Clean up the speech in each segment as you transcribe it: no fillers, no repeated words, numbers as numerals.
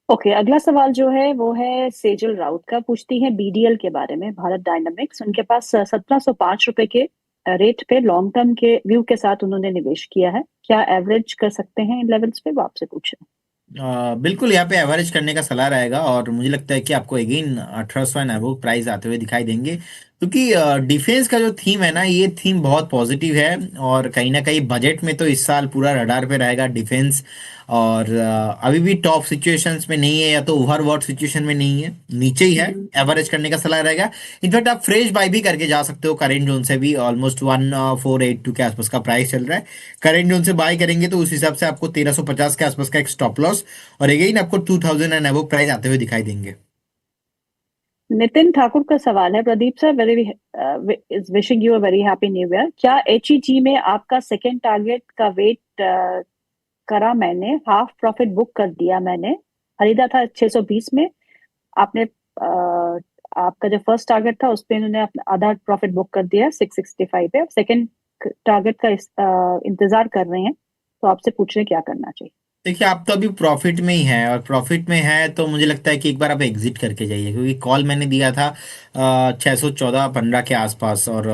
Okay, अगला सवाल जो है वो है सेजल राउत का। पूछती है बीडीएल के बारे में, भारत डायनामिक्स। उनके पास 1705 रुपए के रेट पे लॉन्ग टर्म के व्यू के साथ उन्होंने निवेश किया है। क्या एवरेज कर सकते हैं इन लेवल्स पे? वो आपसे पूछ रहे बिल्कुल यहाँ पे एवरेज करने का सलाह रहेगा, और मुझे लगता है कि आपको अगेन 1800 एंड अबव प्राइस आते हुए दिखाई देंगे, क्योंकि डिफेंस का जो थीम है ना, ये थीम बहुत पॉजिटिव है। और कहीं ना कहीं बजट में तो इस साल पूरा रडार पे रहेगा डिफेंस। और अभी भी टॉप सिचुएशंस में नहीं है, या तो ओवरबॉट सिचुएशन में नहीं है, नीचे ही है। हैं। एवरेज करने का सलाह रहेगा। इनफैक्ट आप फ्रेश बाय भी करके जा सकते हो, करेंट जोन से भी ऑलमोस्ट 1482 के आसपास का प्राइस चल रहा है। करेंट जोन से बाय करेंगे तो उस हिसाब से आपको 1350 के आसपास का एक स्टॉप लॉस, और अगेन आपको 2000 एंड अबव प्राइस आते हुए दिखाई देंगे। नितिन ठाकुर का सवाल है, Pradeep sir very is wishing you a very happy new year. क्या एचईजी में आपका सेकंड टारगेट का वेट करा मैंने, हाफ प्रॉफिट बुक कर दिया मैंने। खरीदा था 620 में। आपने आपका जो फर्स्ट टारगेट था उस पे इन्होंने अपना आधा प्रॉफिट बुक कर दिया 665 पे। अब सेकंड टारगेट का इंतजार कर रहे हैं, तो आपसे पूछ रहे हैं क्या करना चाहिए। देखिए, आप तो अभी प्रॉफिट में ही है, और प्रॉफिट में है तो मुझे लगता है कि एक बार आप एग्जिट करके जाइए, क्योंकि कॉल मैंने दिया था 614-15 के आसपास, और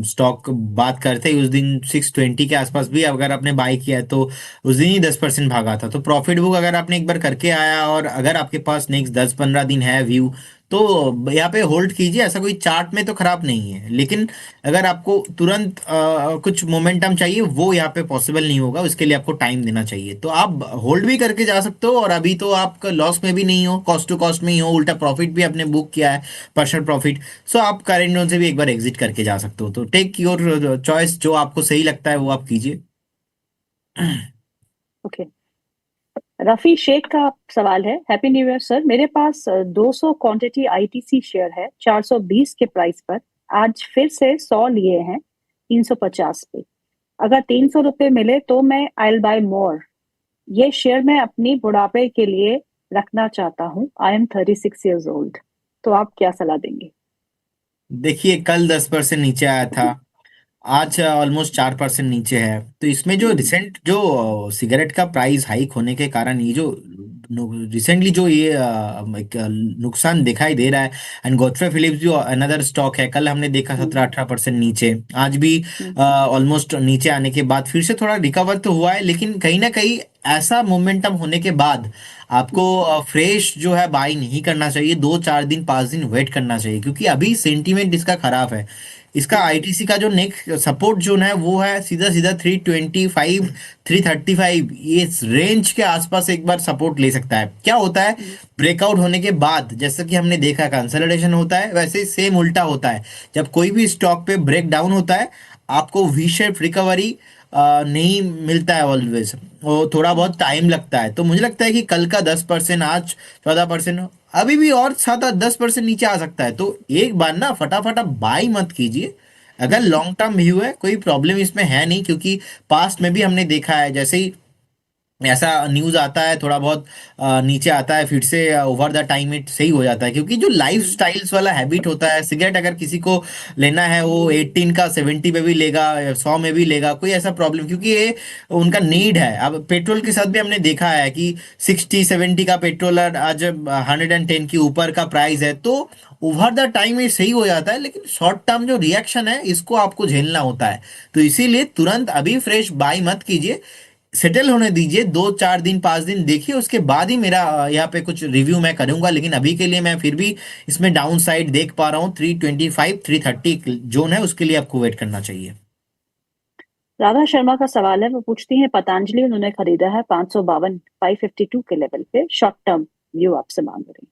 स्टॉक बात करते ही उस दिन 620 के आसपास भी अगर आपने बाई किया है तो उस दिन ही 10% भागा था। तो प्रॉफिट बुक अगर आपने एक बार करके आया, और अगर आपके पास नेक्स्ट 10-15 दिन है व्यू, तो यहाँ पे होल्ड कीजिए। ऐसा कोई चार्ट में तो खराब नहीं है, लेकिन अगर आपको तुरंत कुछ मोमेंटम चाहिए, वो यहाँ पे पॉसिबल नहीं होगा। उसके लिए आपको टाइम देना चाहिए। तो आप होल्ड भी करके जा सकते हो, और अभी तो आप लॉस में भी नहीं हो, कॉस्ट टू कॉस्ट में ही हो, उल्टा प्रॉफिट भी आपने बुक किया है, पर्सनल प्रॉफिट। सो आप करेंट जोन से भी एक बार एग्जिट करके जा सकते हो। तो टेक योर चॉइस, जो आपको सही लगता है वो आप कीजिए। ओके, रफी शेख का सवाल है। हैप्पी न्यू ईयर सर, मेरे पास 200 क्वांटिटी आईटीसी शेयर है 420 के प्राइस पर। आज फिर से 100 लिए हैं 350 पे। अगर 300 रुपये मिले तो मैं आई विल बाय मोर। ये शेयर मैं अपनी बुढ़ापे के लिए रखना चाहता हूँ। I am 36 years old. तो आप क्या सलाह देंगे? देखिए, कल 10% नीचे आया था, आज ऑलमोस्ट 4% नीचे है। तो इसमें जो रिसेंट जो सिगरेट का प्राइस हाइक होने के कारण ये जो रिसेंटली जो ये एक, नुकसान दिखाई दे रहा है। एंड गॉडफ्रे फिलिप्स जो अनदर स्टॉक है, कल हमने देखा हम्म। 17-18% नीचे। आज भी हम्म। ऑलमोस्ट नीचे आने के बाद फिर से थोड़ा रिकवर तो हुआ है, लेकिन कहीं ना कहीं ऐसा मोमेंटम होने के बाद आपको हम्म। फ्रेश जो है बाई नहीं करना चाहिए। 2-4 दिन 5 दिन वेट करना चाहिए, क्योंकि अभी सेंटीमेंट इसका खराब है। इसका हम्म। आईटीसी का जो नेक्स्ट सपोर्ट जोन है वो है सीधा सीधा 325, 335। ये इस रेंज के आसपास एक बार सपोर्ट ले सकता है। क्या होता है, हम्म। ब्रेकआउट होने के बाद जैसा कि हमने देखा कंसोलिडेशन होता है, वैसे ही सेम उल्टा होता है। जब कोई भी स्टॉक पे ब्रेक डाउन होता है, आपको वी शेप रिकवरी नहीं मिलता है ऑलवेज, वो थोड़ा बहुत टाइम लगता है। तो मुझे लगता है कि कल का 10%, आज 14%, अभी भी और 7-10% नीचे आ सकता है। तो एक बार ना फटाफट आप बाई मत कीजिए। अगर हम्म। लॉन्ग टर्म व्यू है, कोई प्रॉब्लम इसमें है नहीं, क्योंकि पास्ट में भी हमने देखा है, जैसे ही ऐसा न्यूज आता है थोड़ा बहुत नीचे आता है, फिर से ओवर द टाइम इट सही हो जाता है। क्योंकि जो लाइफ हम्म। स्टाइल्स वाला हैबिट होता है, सिगरेट अगर किसी को लेना है, वो 18 का 70 पे भी लेगा, 100 में भी लेगा, कोई ऐसा प्रॉब्लम, क्योंकि ये उनका नीड है। अब पेट्रोल के साथ भी हमने देखा है कि 60-70 का पेट्रोल और आज 110 के ऊपर का प्राइस है। तो ओवर द टाइम ये सही हो जाता है, लेकिन शॉर्ट टर्म जो रिएक्शन है इसको आपको झेलना होता है। तो इसीलिए तुरंत अभी फ्रेश बाई मत कीजिए, सेटल होने दीजिए। 2-4 दिन 5 दिन देखिए, उसके बाद ही मेरा यहाँ पे कुछ रिव्यू मैं करूंगा। लेकिन अभी के लिए मैं फिर भी इसमें डाउन साइड देख पा रहा हूँ। 325, 330 जोन है, उसके लिए आपको वेट करना चाहिए। राधा शर्मा का सवाल है। वो पूछती हैं पतंजलि उन्होंने खरीदा है 552, 552 के लेवल पे। शॉर्ट टर्म व्यू आपसे मांग रही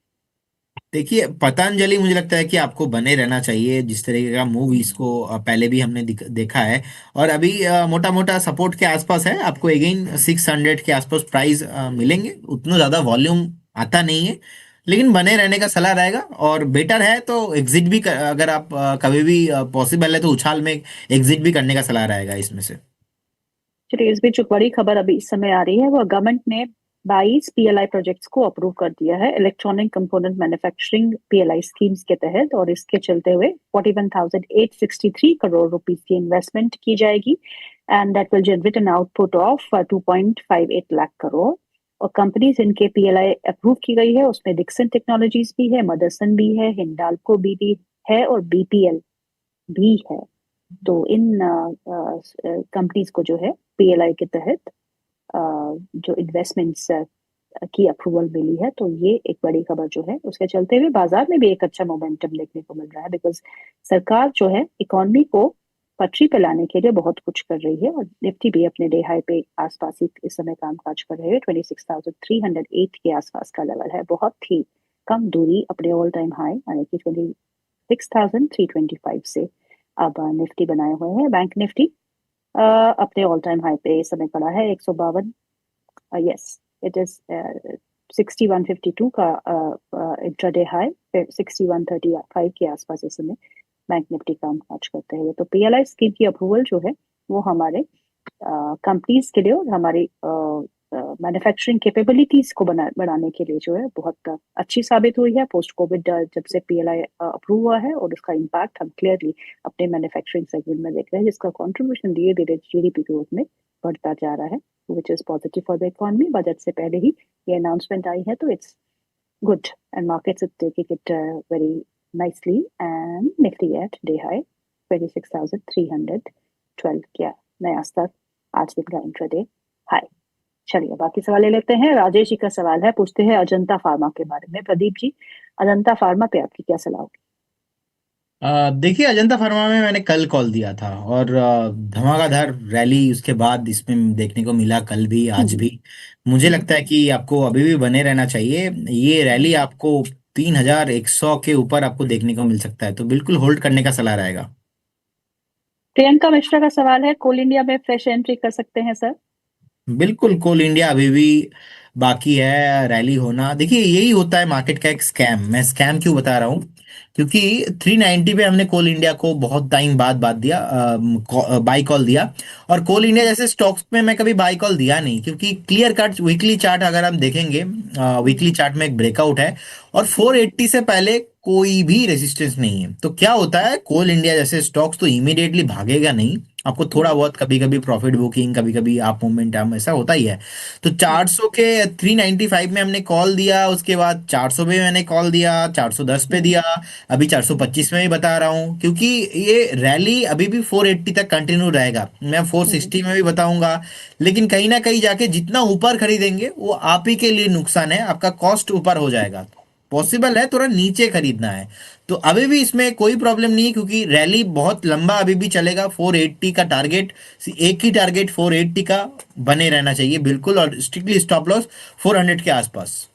देखिए, पतंजलि मुझे लगता है कि आपको बने रहना चाहिए। जिस तरीके का मूव इसको पहले भी हमने देखा है, और अभी मोटा मोटा सपोर्ट के आसपास है। आपको अगेन 600 के आसपास प्राइस मिलेंगे। उतना ज़्यादा वॉल्यूम आता नहीं है, लेकिन बने रहने का सलाह रहेगा। और बेटर है तो एग्जिट भी अगर आप कभी भी पॉसिबल है तो उछाल में एग्जिट भी करने का सलाह रहेगा इसमें से। चलिए, इस बीच एक बड़ी खबर अभी इस समय आ रही है। वो गवर्नमेंट ने 22 पीएलआई प्रोजेक्ट्स को अप्रूव कर दिया है electronic component manufacturing PLI schemes के तहत, और इसके चलते हुए 41,863 करोड़ रुपीस की इन्वेस्टमेंट की जाएगी। And that will generate an output of 2.58 lakh crore. और कंपनीज इनके पीएलआई अप्रूव की गई है, उसमें डिक्सन टेक्नोलॉजीज भी है, मदरसन भी है, हिंडाल्को भी है और बीपीएल भी है। तो इन कंपनीज को जो है पीएलआई के तहत जो इन्वेस्टमेंट्स की अप्रूवल मिली है। तो ये एक बड़ी खबर जो है, उसके चलते हुए बाजार में भी एक अच्छा मोमेंटम देखने को मिल रहा है, बिकॉज सरकार जो है इकोनॉमी को पटरी पे लाने के लिए बहुत कुछ कर रही है। और निफ्टी भी अपने डे हाई पे आसपास ही इस समय कामकाज कर रहे हैं। 26,308 के आसपास का लेवल है, बहुत ही कम दूरी अपने ऑल टाइम हाई यानी कि 26,325 से अब निफ्टी बनाए हुए हैं। बैंक निफ्टी अपने ऑल टाइम हाई पे इस समय खड़ा है 152। यस, इट इज 6152 का इंट्राडे हाई, फिर 6135 के आसपास इस समय बैंक निफ्टी कामकाज करते हैं। तो पीएलआई स्कीम की अप्रूवल जो है वो हमारे कंपनीज के लिए और हमारी मैन्युफैक्चरिंग कैपेबिलिटीज को बढ़ाने के लिए जो है बहुत अच्छी साबित हुई है। पोस्ट कोविड जब से पीएलआई अप्रूव हुआ है और उसका इम्पैक्ट हम क्लियरली अपने मैन्युफैक्चरिंग सेगमेंट में देख रहे हैं, जिसका कंट्रीब्यूशन धीरे धीरे जीडीपी ग्रोथ में बढ़ता जा रहा है, which is positive for the economy. Budget से पहले ही ये अनाउंसमेंट आई है, तो it's good and markets taking it very nicely, and Nifty at day high 26,312 क्या नया स्तर आज दिन का इंट्राडे हाई। चलिए बाकी सवाल ले लेते हैं। राजेश जी का सवाल है, पूछते हैं अजंता फार्मा के बारे में। प्रदीप जी, अजंता फार्मा पे आपकी क्या सलाह होगी? देखिए, अजंता फार्मा में मैंने कल कॉल दिया था और धमाकेदार रैली उसके बाद इसमें देखने को मिला, कल भी आज हम्म। भी। मुझे हम्म। लगता है कि आपको अभी भी बने रहना चाहिए। ये रैली आपको 3,100 के ऊपर आपको देखने को मिल सकता है, तो बिल्कुल होल्ड करने का सलाह रहेगा। प्रियंका मिश्रा का सवाल है, कोल इंडिया में फ्रेश एंट्री कर सकते हैं सर? बिल्कुल, कोल इंडिया अभी भी बाकी है रैली होना। देखिए, यही होता है मार्केट का एक स्कैम। मैं स्कैम क्यों बता रहा हूँ? क्योंकि 390 पे हमने कोल इंडिया को बहुत टाइम बाद बात दिया, बाई कॉल दिया। और कोल इंडिया जैसे स्टॉक्स में मैं कभी बाई कॉल दिया नहीं, क्योंकि क्लियर कट वीकली चार्ट अगर हम देखेंगे, वीकली चार्ट में एक ब्रेकआउट है और 480 से पहले कोई भी रेजिस्टेंस नहीं है। तो क्या होता है, कोल इंडिया जैसे स्टॉक्स तो इमीडिएटली भागेगा नहीं, आपको थोड़ा बहुत कभी कभी प्रॉफिट बुकिंग, कभी कभी आप मोमेंटम, ऐसा होता ही है। तो 400 के 395 में हमने कॉल दिया, उसके बाद 400 पे मैंने कॉल दिया, 410 पे दिया, अभी 425 में ही बता रहा हूँ, क्योंकि ये रैली अभी भी 480 तक कंटिन्यू रहेगा। मैं 460 में भी बताऊंगा, लेकिन कहीं ना कहीं जाके जितना ऊपर खरीदेंगे वो आप ही के लिए नुकसान है, आपका कॉस्ट ऊपर हो जाएगा। पॉसिबल है थोड़ा नीचे खरीदना है, तो अभी भी इसमें कोई प्रॉब्लम नहीं है, क्योंकि रैली बहुत लंबा अभी भी चलेगा। 480 का टारगेट, एक ही टारगेट 480 का बने रहना चाहिए बिल्कुल, और स्ट्रिक्टली स्टॉप लॉस 400 के आसपास।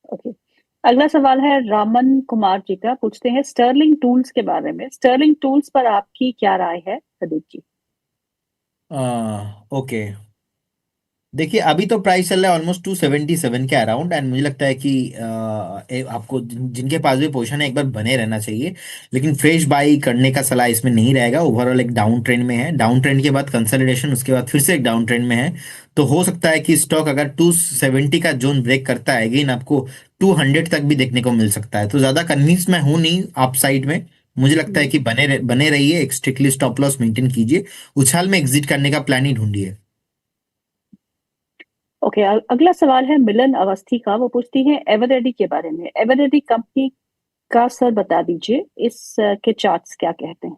ओके, अगला सवाल है रामन कुमार जी का, पूछते हैं स्टर्लिंग टूल्स के बारे में। स्टर्लिंग टूल्स पर आपकी क्या राय है प्रदीप जी? ओके, देखिए अभी तो प्राइस चल रहा है ऑलमोस्ट 277 के अराउंड, एंड मुझे लगता है कि आपको जिनके पास भी पोजीशन है एक बार बने रहना चाहिए। लेकिन फ्रेश बाई करने का सलाह इसमें नहीं रहेगा। ओवरऑल एक डाउन ट्रेंड में है, डाउन ट्रेंड के बाद कंसोलिडेशन, उसके बाद फिर से एक डाउन ट्रेंड में है। तो हो सकता है कि स्टॉक अगर 270 का जोन ब्रेक करता है अगेन, आपको 200 तक भी देखने को मिल सकता है। तो ज्यादा कन्विंस मैं हूं नहीं आप साइड में। मुझे लगता है कि बने रहिए, एक स्ट्रिक्टली स्टॉप लॉस मेंटेन कीजिए, उछाल में एग्जिट करने का प्लान ही ढूंढिए। ओके, अगला सवाल है मिलन अवस्थी का, वो पूछती है एवरेडी के बारे में। एवरेडी कंपनी का सर बता दीजिए, इस के चार्ट्स क्या कहते हैं?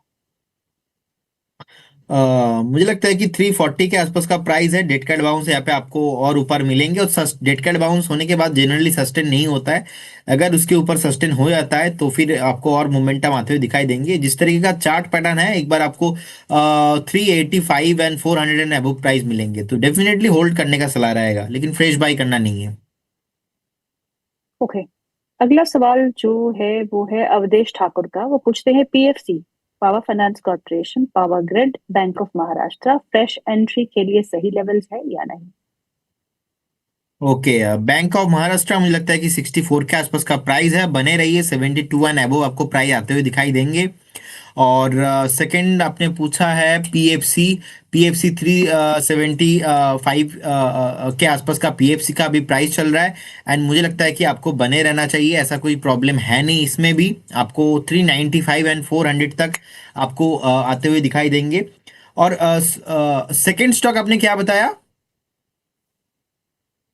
मुझे लगता है कि 340 के आसपास का प्राइस है। डेट कैट बाउंस यहाँ पे आपको और ऊपर मिलेंगे, और डेट कैट बाउंस होने के बाद जनरली सस्टेन नहीं होता है। अगर उसके ऊपर सस्टेन हो जाता है तो फिर आपको और मोमेंटम आते हुए दिखाई देंगे। जिस तरीके का चार्ट पैटर्न है, एक बार आपको 385 एंड 400 एंड अबव प्राइस मिलेंगे, तो डेफिनेटली होल्ड करने का सलाह रहेगा, लेकिन फ्रेश बाई करना नहीं है। ओके, अगला सवाल जो है वो है अवधेश ठाकुर का, वो पूछते हैं PFC, power finance corporation, power grid, bank of Maharashtra fresh entry के लिए सही लेवल्स है या नहीं? ओके, बैंक ऑफ महाराष्ट्र मुझे लगता है कि 64 के आसपास का प्राइस है, बने रहिए। 72 एंड अबव आपको प्राइस आते हुए दिखाई देंगे। और सेकंड आपने पूछा है पीएफसी, पीएफसी 375 के आसपास का पीएफसी का भी प्राइस चल रहा है, एंड मुझे लगता है कि आपको बने रहना चाहिए। ऐसा कोई प्रॉब्लम है नहीं इसमें भी, आपको 395 एंड 400 तक आपको आते हुए दिखाई देंगे। और सेकंड स्टॉक आपने क्या बताया?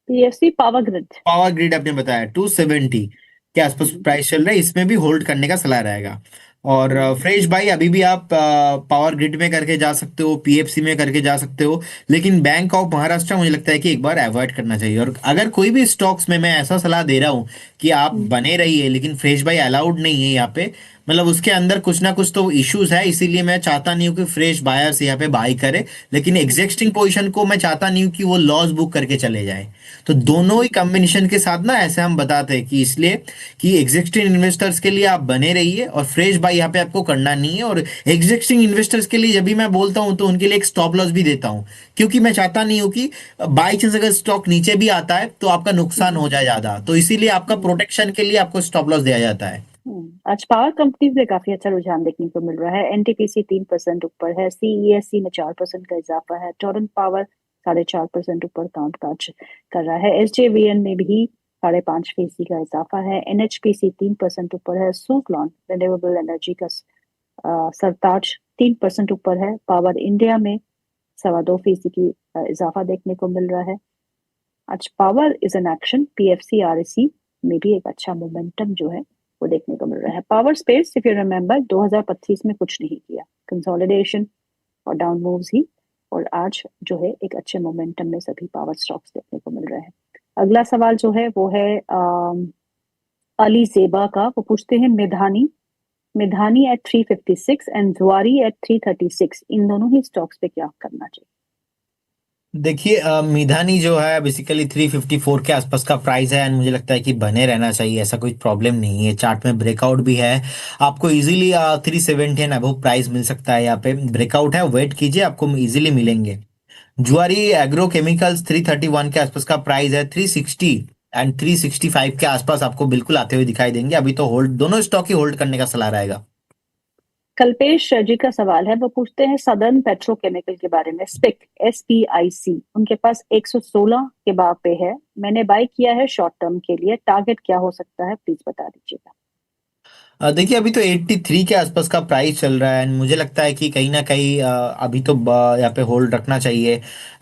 PFC power grid. Power grid आपने बताया 270 के आसपास हम्म, प्राइस चल रहा है, इसमें भी होल्ड करने का सलाह रहेगा। और हम्म, फ्रेश बाई अभी भी आप पावर ग्रिड में करके जा सकते हो, पीएफसी में करके जा सकते हो, लेकिन बैंक ऑफ महाराष्ट्र मुझे लगता है कि एक बार अवॉइड करना चाहिए। और अगर कोई भी स्टॉक्स में मैं ऐसा सलाह दे रहा हूँ कि आप हम्म, बने रहिए, लेकिन फ्रेश बाई अलाउड नहीं है यहाँ पे, मतलब उसके अंदर कुछ ना कुछ तो इश्यूज है, इसीलिए मैं चाहता नहीं हूँ कि फ्रेश बायर्स यहाँ पे बाई करे, लेकिन हम्म, एग्जिस्टिंग पोजीशन को मैं चाहता नहीं हूँ कि वो लॉस बुक करके चले जाए। तो हम्म, दोनों ही कॉम्बिनेशन के साथ ना ऐसे हम बताते हैं कि इसलिए कि एग्जिस्टिंग इन्वेस्टर्स के लिए आप बने रहिए और फ्रेश बाय यहाँ पे आपको करना नहीं है। और एग्जिस्टिंग इन्वेस्टर्स के लिए जब भी मैं बोलता हूँ तो उनके लिए एक स्टॉप लॉस भी देता हूँ, क्योंकि मैं चाहता नहीं हूँ कि बाई चांस अगर स्टॉक नीचे भी आता है तो आपका नुकसान हम्म, हो जाए ज्यादा, तो इसीलिए आपका हम्म, प्रोटेक्शन के लिए आपको स्टॉप लॉस दिया जाता है। आज पावर कंपनीज में काफी अच्छा रुझान देखने को मिल रहा है। एनटीपीसी 3% ऊपर है, सीईएससी में 4% का इजाफा है, टोरंट पावर 4.5% ऊपर काउंट काज कर रहा है, एसजेवीएन में भी 5.5% का इजाफा है, एनएचपीसी 3% ऊपर है, सूफलॉन रिन्यूएबल एनर्जी का सरताज 3% ऊपर है, पावर इंडिया में 2.25% की इजाफा देखने को मिल रहा है। आज power is an action, PFC RAC में भी एक अच्छा मोमेंटम जो है वो देखने को मिल रहा है। Power space if you remember 2025 में कुछ नहीं किया, कंसोलिडेशन और डाउन मूव्स ही, और आज जो है एक अच्छे मोमेंटम में सभी पावर स्टॉक्स देखने को मिल रहे हैं। अगला सवाल जो है वो है अली जेबा का। वो पूछते हैं मिधानी, मिधानी एट 356 एंड जुआरी एट 336, इन दोनों ही स्टॉक्स पे क्या करना चाहिए? देखिए मिधानी जो है बेसिकली 354 के आसपास का प्राइस है, एंड मुझे लगता है कि बने रहना चाहिए, ऐसा कोई प्रॉब्लम नहीं है। चार्ट में ब्रेकआउट भी है, आपको इजीली 370 एंड अबव प्राइस मिल सकता है। यहाँ पे ब्रेकआउट है, वेट कीजिए, आपको इजीली मिलेंगे। जुआरी एग्रो केमिकल्स 331 के आसपास का प्राइस है, 360 एंड 365 के आसपास आपको बिल्कुल आते हुए दिखाई देंगे। अभी तो होल्ड, दोनों स्टॉक ही होल्ड करने का सलाह रहेगा। कल्पेश जी का सवाल है, वो पूछते हैं सदर्न पेट्रोकेमिकल के बारे में, स्पिक SPIC, उनके पास 116 के भाव पे है, मैंने बाय किया है शॉर्ट टर्म के लिए, टारगेट क्या हो सकता है प्लीज बता दीजिएगा। देखिए अभी तो 83 के आसपास का प्राइस चल रहा है, एंड मुझे लगता है कि कहीं ना कहीं अभी तो यहाँ पे होल्ड रखना चाहिए।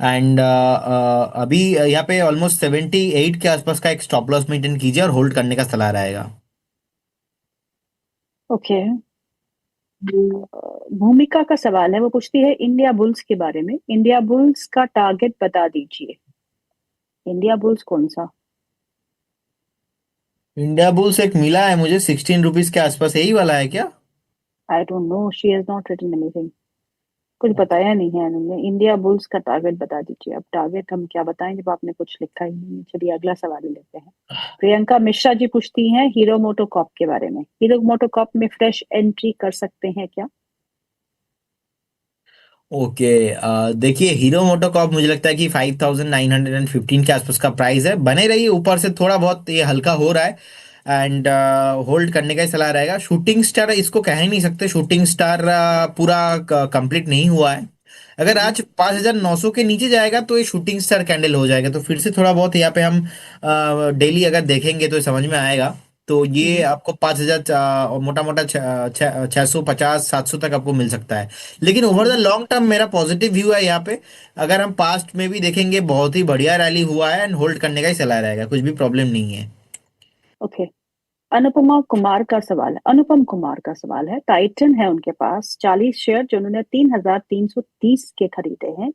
एंड अभी यहाँ पे ऑलमोस्ट 78 के आसपास का एक स्टॉप लॉस मेंटेन कीजिए और होल्ड करने का सलाह रहेगा। ओके। भूमिका का सवाल है, वो पूछती है इंडिया बुल्स के बारे में, इंडिया बुल्स का टारगेट बता दीजिए। इंडिया बुल्स कौन सा? इंडिया बुल्स एक मिला है मुझे 16 रुपीज के आसपास, यही वाला है क्या? I don't know, she has not written anything. कुछ बताया नहीं है उन्होंने। इंडिया बुल्स का टारगेट बता दीजिए। अब टारगेट हम क्या बताएं जब आपने कुछ लिखा ही नहीं है। चलिए अगला सवाल ही लेते हैं। प्रियंका मिश्रा जी पूछती हैं हीरो मोटोकॉप के बारे में, हीरो मोटोकॉप में फ्रेश एंट्री कर सकते हैं क्या? ओके, देखिए हीरो मोटोकॉर्प मुझे लगता है कि 5915 के आसपास का प्राइस है, बने रहिए, ऊपर से थोड़ा बहुत ये हल्का हो रहा है, एंड होल्ड करने का ही सलाह रहेगा। शूटिंग स्टार इसको कह ही नहीं सकते, शूटिंग स्टार पूरा कंप्लीट नहीं हुआ है। अगर हम्म, आज 5900 के नीचे जाएगा तो ये शूटिंग स्टार कैंडल हो जाएगा, तो फिर से थोड़ा बहुत यहाँ पे हम डेली अगर देखेंगे तो समझ में आएगा। तो ये हम्म, आपको 5000 मोटा मोटा 650 700 तक आपको मिल सकता है। लेकिन over the hmm, long term मेरा पॉजिटिव व्यू है यहाँ पे। अगर हम पास्ट में भी देखेंगे बहुत ही बढ़िया रैली हुआ है, एंड होल्ड करने का ही सलाह रहेगा, कुछ भी प्रॉब्लम नहीं है। ओके। अनुपमा कुमार का सवाल है, अनुपम कुमार का सवाल है, टाइटन है उनके पास 40 शेयर जो उन्होंने 3330 के खरीदे हैं,